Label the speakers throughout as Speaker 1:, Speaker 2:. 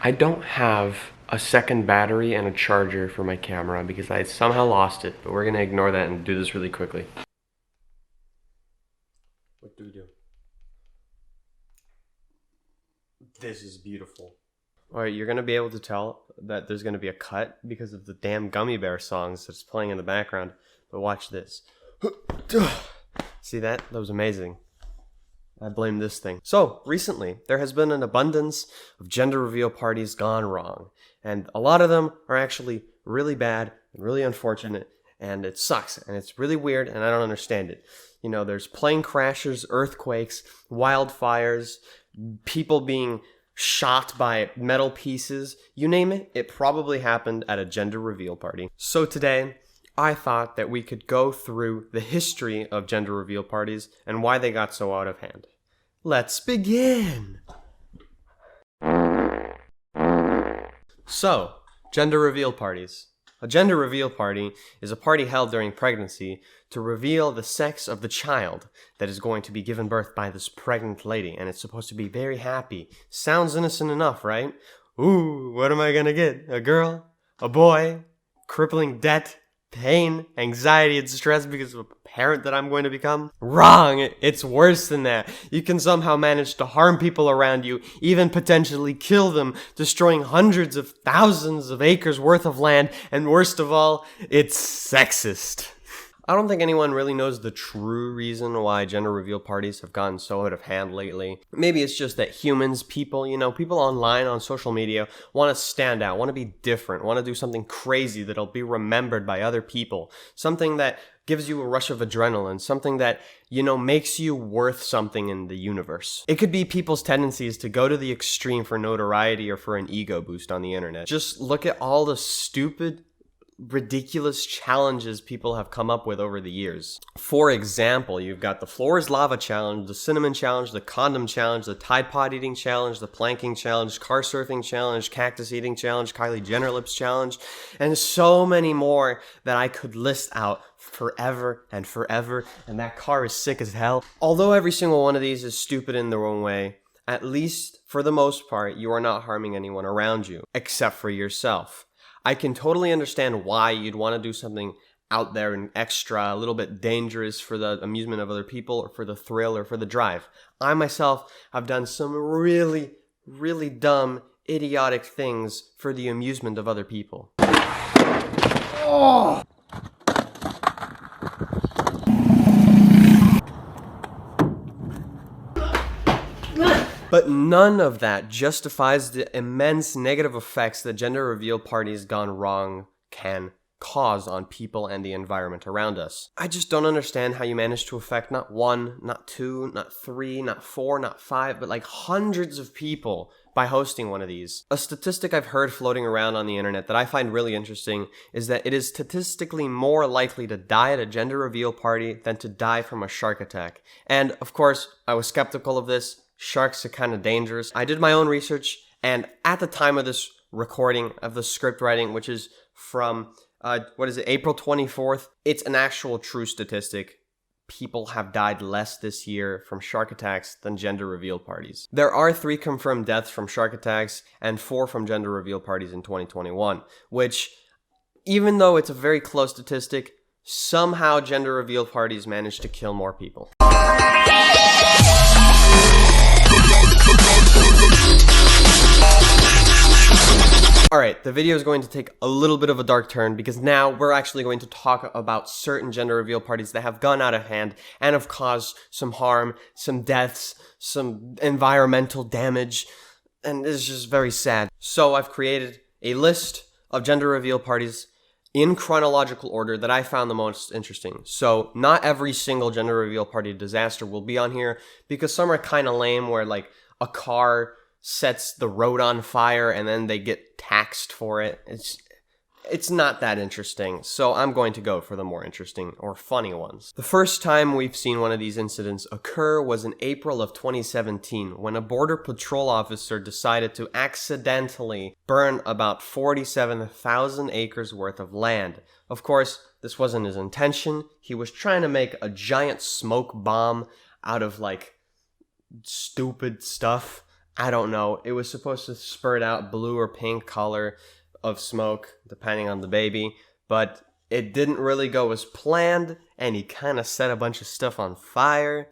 Speaker 1: I don't have a second battery and a charger for my camera because I somehow lost it, but we're gonna ignore that and do this really quickly. What do we do? This is beautiful. Alright, you're gonna be able to tell that there's gonna be a cut because of the damn Gummy Bear songs that's playing in the background, but watch this. See that? That was amazing. I blame this thing. So, recently, there has been an abundance of gender reveal parties gone wrong. And a lot of them are actually really bad and really unfortunate. And it sucks. And it's really weird and I don't understand it. You know, there's plane crashes, earthquakes, wildfires, people being shot by metal pieces. You name it, it probably happened at a gender reveal party. So today, I thought that we could go through the history of gender reveal parties and why they got so out of hand. Let's begin! So, gender reveal parties. A gender reveal party is a party held during pregnancy to reveal the sex of the child that is going to be given birth by this pregnant lady, and it's supposed to be very happy. Sounds innocent enough, right? Ooh, what am I gonna get? A girl? A boy? Crippling debt? Pain, anxiety, and stress because of a parent that I'm going to become? Wrong! It's worse than that. You can somehow manage to harm people around you, even potentially kill them, destroying hundreds of thousands of acres worth of land, and worst of all, it's sexist. I don't think anyone really knows the true reason why gender reveal parties have gotten so out of hand lately. Maybe it's just that humans, people online on social media want to stand out, want to be different, want to do something crazy that'll be remembered by other people. Something that gives you a rush of adrenaline, something that, makes you worth something in the universe. It could be people's tendencies to go to the extreme for notoriety or for an ego boost on the internet. Just look at all the stupid, ridiculous challenges people have come up with over the years. For example, you've got the floor is lava challenge, the cinnamon challenge, the condom challenge, the Tide Pod eating challenge, the planking challenge, car surfing challenge, cactus eating challenge, Kylie Jenner lips challenge, and so many more that I could list out forever and forever, and that car is sick as hell. Although every single one of these is stupid in their own way, at least for the most part, you are not harming anyone around you, except for yourself. I can totally understand why you'd want to do something out there and extra, a little bit dangerous for the amusement of other people or for the thrill or for the drive. I myself have done some really, really dumb, idiotic things for the amusement of other people. Oh! But none of that justifies the immense negative effects that gender reveal parties gone wrong can cause on people and the environment around us. I just don't understand how you manage to affect not one, not two, not three, not four, not five, but like hundreds of people by hosting one of these. A statistic I've heard floating around on the internet that I find really interesting is that it is statistically more likely to die at a gender reveal party than to die from a shark attack. And of course, I was skeptical of this. Sharks are kind of dangerous. I did my own research, and at the time of this recording of the script writing, which is from, April 24th, it's an actual true statistic. People have died less this year from shark attacks than gender reveal parties. There are 3 confirmed deaths from shark attacks and 4 from gender reveal parties in 2021, which, even though it's a very close statistic, somehow gender reveal parties managed to kill more people. Alright, the video is going to take a little bit of a dark turn because now we're actually going to talk about certain gender reveal parties that have gone out of hand and have caused some harm, some deaths, some environmental damage, and it's just very sad. So I've created a list of gender reveal parties in chronological order that I found the most interesting. So not every single gender reveal party disaster will be on here because some are kind of lame where like a car sets the road on fire and then they get taxed for it. It's not that interesting, so I'm going to go for the more interesting or funny ones. The first time we've seen one of these incidents occur was in April of 2017 when a border patrol officer decided to accidentally burn about 47,000 acres worth of land. Of course, this wasn't his intention. He was trying to make a giant smoke bomb out of like stupid stuff. I don't know. It was supposed to spurt out blue or pink color of smoke, depending on the baby, but it didn't really go as planned, and he kind of set a bunch of stuff on fire.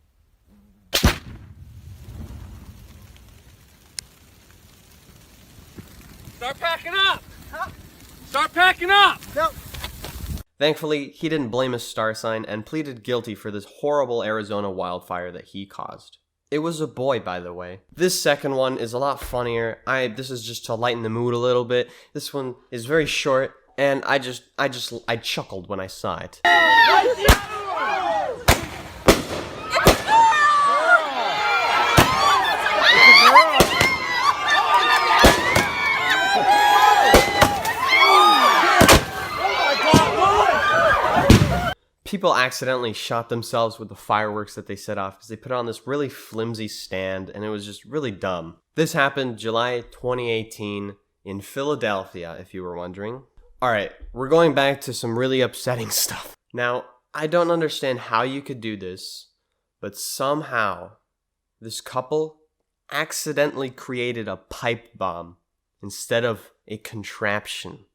Speaker 2: Start packing up! Start packing up!
Speaker 1: No. Thankfully, he didn't blame his star sign and pleaded guilty for this horrible Arizona wildfire that he caused. It was a boy, by the way. This second one is a lot funnier. This is just to lighten the mood a little bit. This one is very short, and I chuckled when I saw it. People accidentally shot themselves with the fireworks that they set off because they put it on this really flimsy stand, and it was just really dumb. This happened July 2018 in Philadelphia, if you were wondering. Alright, we're going back to some really upsetting stuff. Now, I don't understand how you could do this, but somehow this couple accidentally created a pipe bomb instead of a contraption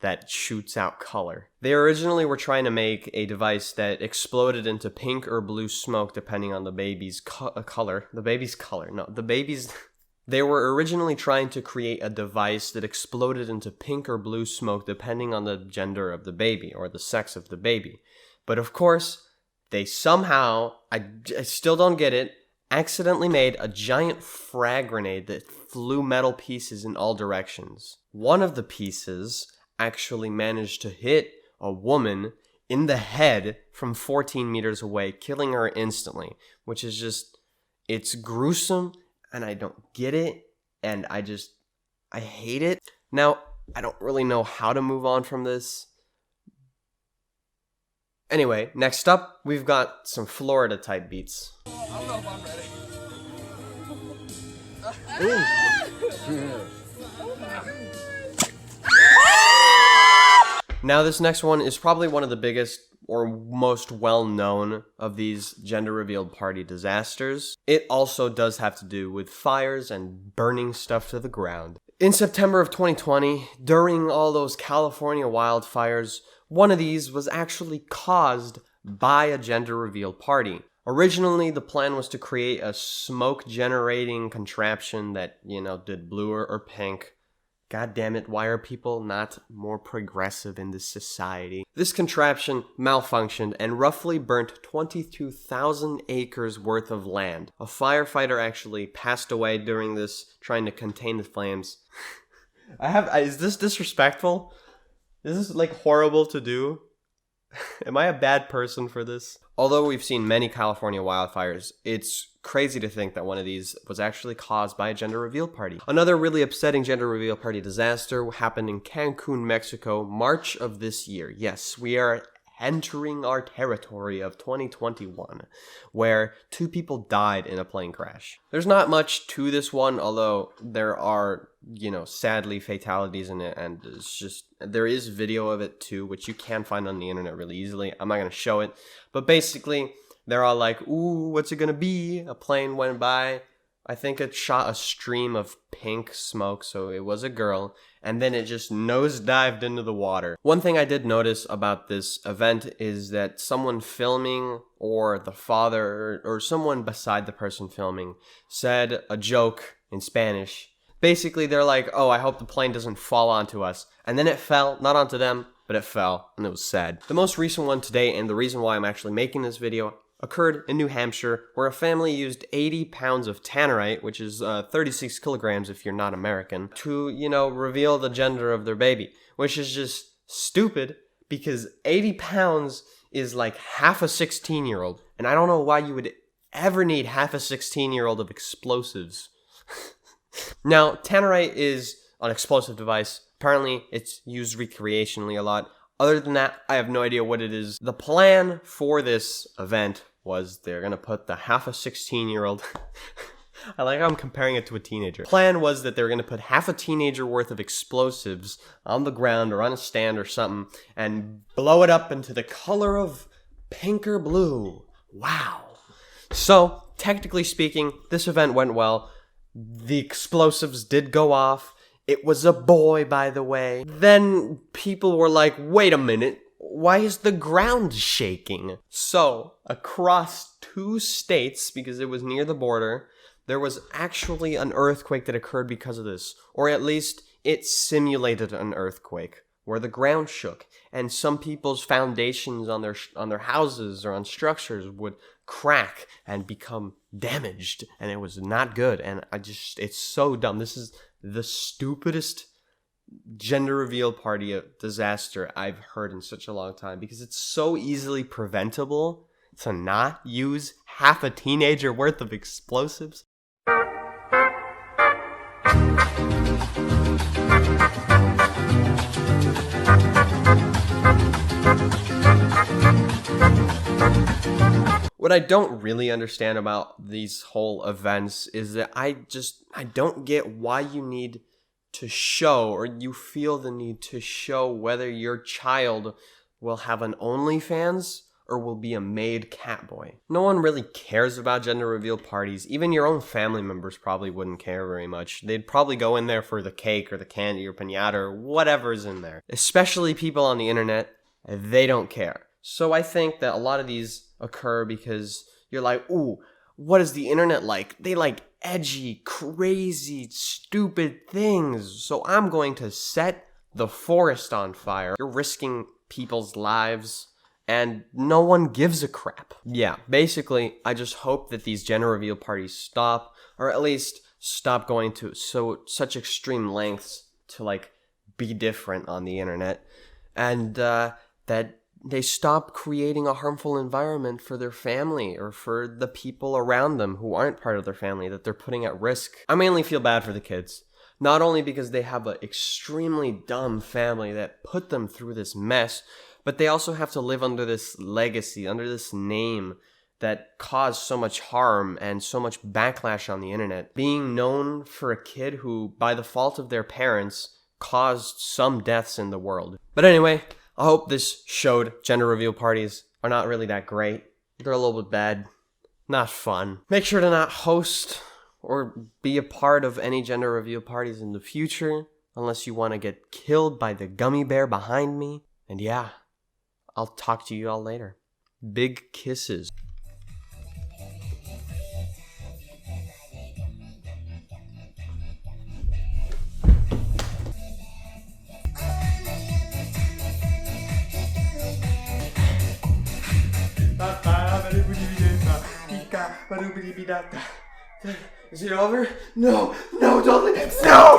Speaker 1: that shoots out color. They originally were trying to make a device that exploded into pink or blue smoke depending on the baby's color. The baby's color. No, the baby's... They were originally trying to create a device that exploded into pink or blue smoke depending on the gender of the baby or the sex of the baby. But of course, they somehow, I still don't get it, accidentally made a giant frag grenade that flew metal pieces in all directions. One of the pieces actually managed to hit a woman in the head from 14 meters away, killing her instantly, which is just, it's gruesome, and I don't get it, and I hate it. Now, I don't really know how to move on from this. Anyway, next up, we've got some Florida type beats.
Speaker 2: I don't know if I'm ready.
Speaker 1: Now, this next one is probably one of the biggest or most well-known of these gender-revealed party disasters. It also does have to do with fires and burning stuff to the ground. In September of 2020, during all those California wildfires, one of these was actually caused by a gender-revealed party. Originally, the plan was to create a smoke-generating contraption that, did blue or pink. God damn it, why are people not more progressive in this society? This contraption malfunctioned and roughly burnt 22,000 acres worth of land. A firefighter actually passed away during this, trying to contain the flames. Is this disrespectful? Is this horrible to do? Am I a bad person for this? Although we've seen many California wildfires, it's crazy to think that one of these was actually caused by a gender reveal party. Another really upsetting gender reveal party disaster happened in Cancun, Mexico, March of this year. Yes, we are entering our territory of 2021, where 2 people died in a plane crash. There's not much to this one, although there are, sadly fatalities in it, and there is video of it too, which you can find on the internet really easily. I'm not going to show it, but basically, they're all like, ooh, what's it going to be? A plane went by. I think it shot a stream of pink smoke, so it was a girl, and then it just nosedived into the water. One thing I did notice about this event is that someone filming, or the father, or someone beside the person filming, said a joke in Spanish. Basically, they're like, oh, I hope the plane doesn't fall onto us. And then it fell, not onto them, but it fell, and it was sad. The most recent one today, and the reason why I'm actually making this video, occurred in New Hampshire, where a family used 80 pounds of tannerite, which is 36 kilograms if you're not American, to, reveal the gender of their baby, which is just stupid, because 80 pounds is like half a 16-year-old, and I don't know why you would ever need half a 16-year-old of explosives. Now, tannerite is an explosive device. Apparently, it's used recreationally a lot. Other than that, I have no idea what it is. The plan for this event was they're going to put the half a 16-year-old... I like how I'm comparing it to a teenager. Plan was that they were going to put half a teenager worth of explosives on the ground or on a stand or something and blow it up into the color of pink or blue. Wow. So, technically speaking, this event went well. The explosives did go off. It was a boy, by the way. Then people were like, wait a minute, why is the ground shaking? So, across 2 states, because it was near the border, there was actually an earthquake that occurred because of this. Or at least, it simulated an earthquake, where the ground shook. And some people's foundations on their houses or on structures would crack and become damaged. And it was not good. And it's so dumb. This is the stupidest gender reveal party disaster I've heard in such a long time, because it's so easily preventable to not use half a teenager worth of explosives. What I don't really understand about these whole events is that I don't get why you need to show, or you feel the need to show, whether your child will have an OnlyFans or will be a made catboy. No one really cares about gender reveal parties. Even your own family members probably wouldn't care very much. They'd probably go in there for the cake or the candy or piñata or whatever's in there. Especially people on the internet, they don't care. So I think that a lot of these occur because you're like, ooh, what is the internet like? They like edgy, crazy, stupid things. So I'm going to set the forest on fire. You're risking people's lives, and no one gives a crap. Yeah, basically, I just hope that these gender reveal parties stop, or at least stop going to such extreme lengths to like be different on the internet, and that they stop creating a harmful environment for their family or for the people around them who aren't part of their family that they're putting at risk. I mainly feel bad for the kids, not only because they have an extremely dumb family that put them through this mess, but they also have to live under this legacy, under this name that caused so much harm and so much backlash on the internet. Being known for a kid who, by the fault of their parents, caused some deaths in the world. But anyway, I hope this showed gender reveal parties are not really that great. They're a little bit bad. Not fun. Make sure to not host or be a part of any gender reveal parties in the future, unless you want to get killed by the gummy bear behind me. And yeah, I'll talk to you all later. Big kisses. Is it over? No, don't leave. No!